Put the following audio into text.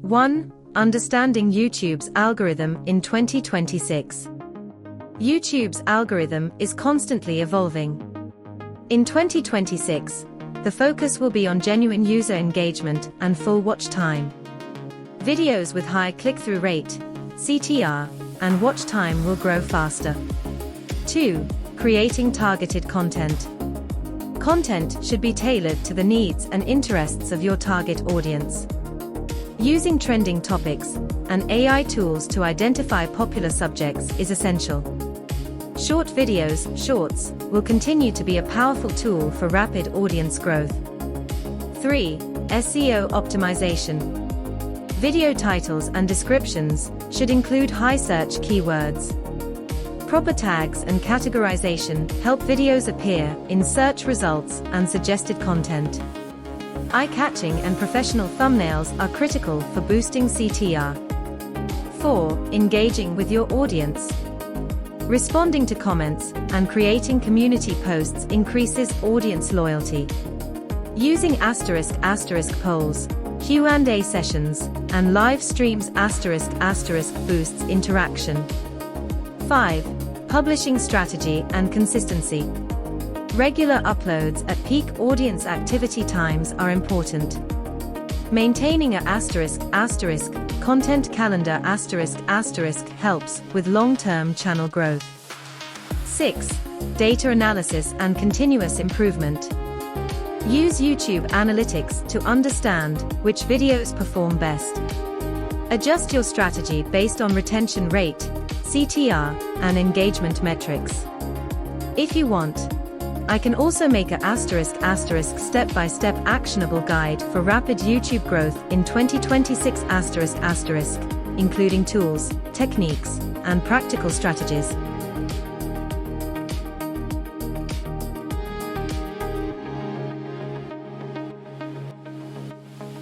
1. Understanding YouTube's algorithm in 2026. YouTube's algorithm is constantly evolving. In 2026, the focus will be on genuine user engagement and full watch time. Videos with high click-through rate, CTR, and watch time will grow faster. 2. Creating targeted content. Content should be tailored to the needs and interests of your target audience. Using trending topics and AI tools to identify popular subjects is essential. Short videos, shorts, will continue to be a powerful tool for rapid audience growth. 3. SEO optimization. Video titles and descriptions should include high search keywords. Proper tags and categorization help videos appear in search results and suggested content. Eye-catching and professional thumbnails are critical for boosting CTR. 4. Engaging with your audience. Responding to comments and creating community posts increases audience loyalty. Using *** polls, Q&A sessions, and live streams *** boosts interaction. 5. Publishing strategy and consistency. Regular uploads at peak audience activity times are important. Maintaining a *** content calendar *** helps with long-term channel growth. 6. Data analysis and continuous improvement. Use YouTube analytics to understand which videos perform best. Adjust your strategy based on retention rate, CTR, and engagement metrics. If you want, I can also make a *** step-by-step actionable guide for rapid YouTube growth in 2026 ***, including tools, techniques, and practical strategies.